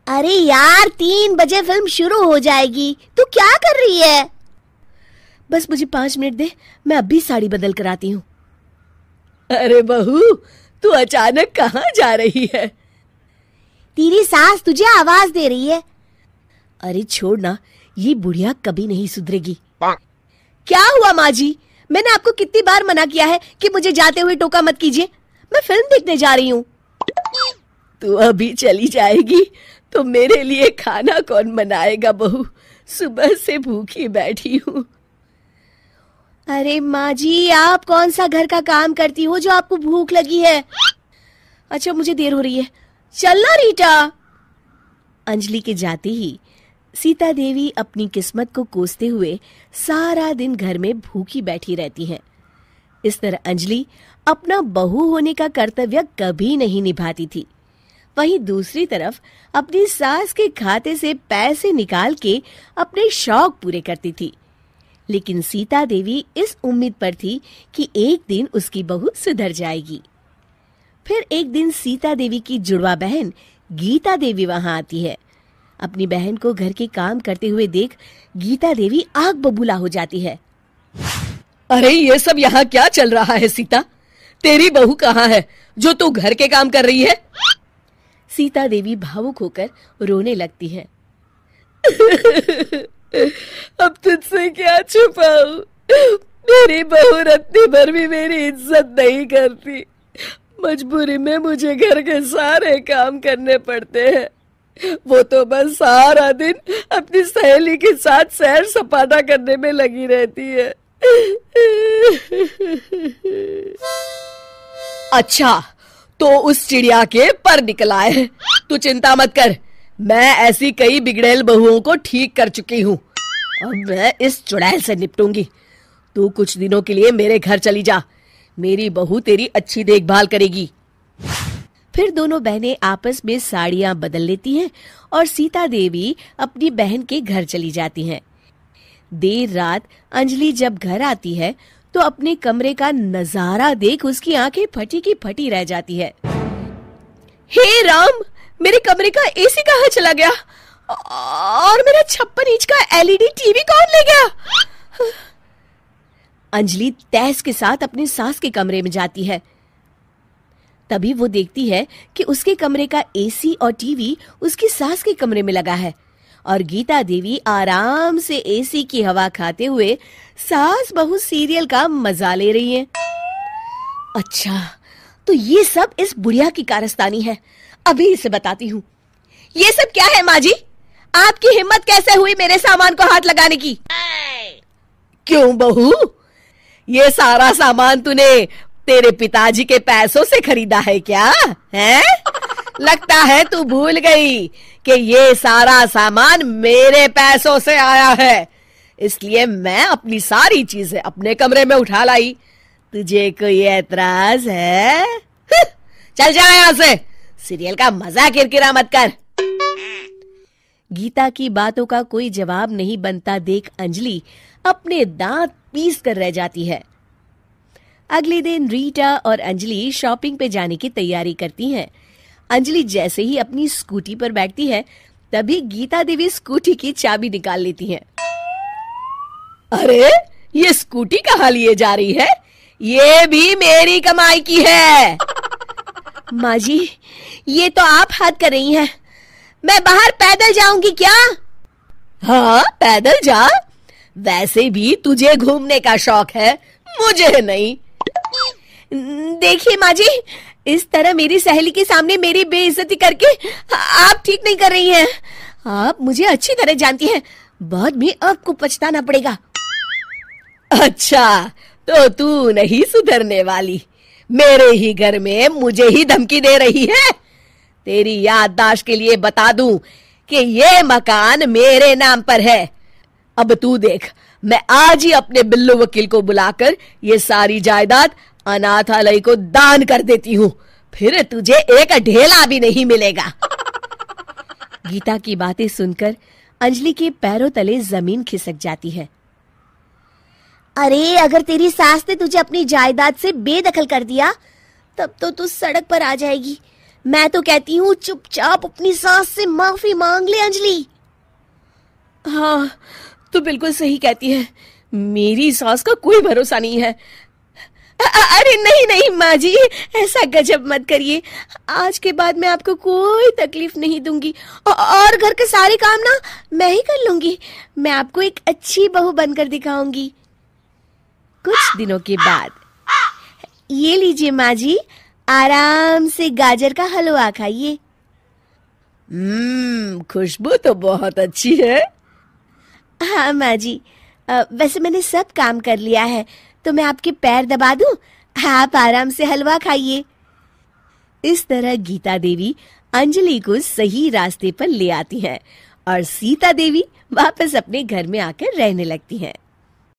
अरे यार 3 बजे फिल्म शुरू हो जाएगी, तू क्या कर रही है? बस मुझे 5 मिनट दे, मैं अभी साड़ी बदल कर आती हूँ। अरे बहू, तू अचानक कहाँ जा रही है? तेरी सास तुझे आवाज दे रही है। अरे छोड़ ना, ये बुढ़िया कभी नहीं सुधरेगी। क्या हुआ माँ जी? मैंने आपको कितनी बार मना किया है कि मुझे जाते हुए टोका मत कीजिए। मैं फिल्म देखने जा रही हूँ। तू अभी चली जाएगी तो मेरे लिए खाना कौन बनाएगा बहू? सुबह से भूखी बैठी हूँ। अरे माँ जी, आप कौन सा घर का काम करती हो जो आपको भूख लगी है? अच्छा, मुझे देर हो रही है, चलना रीटा। अंजलि के जाते ही सीता देवी अपनी किस्मत को कोसते हुए सारा दिन घर में भूखी बैठी रहती हैं। इस तरह अंजलि अपना बहू होने का कर्तव्य कभी नहीं निभाती थी। वहीं दूसरी तरफ अपनी सास के खाते से पैसे निकाल के अपने शौक पूरे करती थी। लेकिन सीता देवी इस उम्मीद पर थी कि एक दिन उसकी बहू सुधर जाएगी। फिर एक दिन सीता देवी की जुड़वा बहन गीता देवी वहां आती है। अपनी बहन को घर के काम करते हुए देख गीता देवी आग बबूला हो जाती है। अरे ये सब यहाँ क्या चल रहा है सीता? तेरी बहू कहाँ है जो तू घर के काम कर रही है? सीता देवी भावुक होकर रोने लगती है। अब तुझसे क्या छुपाऊं? मेरी बहू रत्ती भर भी मेरी इज्जत नहीं करती। मजबूरी में मुझे घर के सारे काम करने पड़ते हैं। वो तो बस सारा दिन अपनी सहेली के साथ सैर सपाटा करने में लगी रहती है। अच्छा, तो उस चिड़िया के पर निकल आए। तू चिंता मत कर, मैं ऐसी कई बिगड़ैल बहुओं को ठीक कर चुकी हूँ। अब मैं इस चुड़ैल से निपटूंगी। तू कुछ दिनों के लिए मेरे घर चली जा, मेरी बहू तेरी अच्छी देखभाल करेगी। फिर दोनों बहनें आपस में साड़ियां बदल लेती हैं और सीता देवी अपनी बहन के घर चली जाती हैं। देर रात अंजलि जब घर आती है तो अपने कमरे का नजारा देख उसकी आंखें फटी की फटी रह जाती है। हे राम, मेरे कमरे का एसी कहाँ चला गया? और मेरा 56 इंच का एलईडी टीवी कौन ले गया? अंजलि तैस के साथ अपनी सास के कमरे में जाती है। तभी वो देखती है कि उसके कमरे का एसी और टीवी उसकी सास के कमरे में लगा है और गीता देवी आराम से एसी की हवा खाते हुए सास बहू सीरियल का मजा ले रही हैं। अच्छा, तो ये सब इस बुढ़िया की कारस्तानी है। अभी इसे बताती हूँ। ये सब क्या है माँ जी? आपकी हिम्मत कैसे हुई मेरे सामान को हाथ लगाने की? क्यों बहू, ये सारा सामान तूने तेरे पिताजी के पैसों से खरीदा है क्या? हैं? लगता है तू भूल गई कि ये सारा सामान मेरे पैसों से आया है, इसलिए मैं अपनी सारी चीजें अपने कमरे में उठा लाई। तुझे कोई एतराज है? चल जा यहाँ से, सीरियल का मजा किरकिरा मत कर। गीता की बातों का कोई जवाब नहीं बनता देख अंजलि अपने दांत पीस कर रह जाती है। अगले दिन रीटा और अंजलि शॉपिंग पे जाने की तैयारी करती हैं। अंजलि जैसे ही अपनी स्कूटी पर बैठती है तभी गीता देवी स्कूटी की चाबी निकाल लेती हैं। अरे, ये स्कूटी कहाँ लिए जा रही है? ये भी मेरी कमाई की है। माँ जी, ये तो आप हद कर रही हैं। मैं बाहर पैदल जाऊंगी क्या? हाँ, पैदल जा। वैसे भी तुझे घूमने का शौक है, मुझे नहीं। देखिए माँ जी, इस तरह मेरी सहेली के सामने मेरी बेइज्जती करके आप ठीक नहीं कर रही हैं। आप मुझे अच्छी तरह जानती हैं, बाद में आपको पछताना पड़ेगा। अच्छा, तो तू नहीं सुधरने वाली, मेरे ही घर में मुझे ही धमकी दे रही है। तेरी याददाश्त के लिए बता दूं कि ये मकान मेरे नाम पर है। अब तू देख, मैं आज ही अपने बिल्लू वकील को बुलाकर ये सारी जायदाद अनाथालय को दान कर देती हूँ, फिर तुझे एक ढेला भी नहीं मिलेगा। गीता की बातें सुनकर अंजलि के पैरों तले जमीन खिसक जाती है। अरे, अगर तेरी सास ने तुझे अपनी जायदाद से बेदखल कर दिया तब तो तू सड़क पर आ जाएगी। मैं तो कहती हूँ चुपचाप अपनी सास से माफी मांग ले अंजलि। हाँ, तो बिल्कुल सही कहती है, मेरी सास का कोई भरोसा नहीं है। अरे नहीं नहीं माँ जी, ऐसा गजब मत करिए। आज के बाद मैं आपको कोई तकलीफ नहीं दूंगी और घर के सारे काम ना मैं ही कर लूंगी। मैं आपको एक अच्छी बहू बनकर दिखाऊंगी। कुछ दिनों के बाद, ये लीजिए माँ जी, आराम से गाजर का हलवा खाइए। खुशबू तो बहुत अच्छी है। हाँ माँ जी, वैसे मैंने सब काम कर लिया है, तो मैं आपके पैर दबा दूं? आप आराम से हलवा खाइए। इस तरह गीता देवी अंजलि को सही रास्ते पर ले आती हैं और सीता देवी वापस अपने घर में आकर रहने लगती हैं।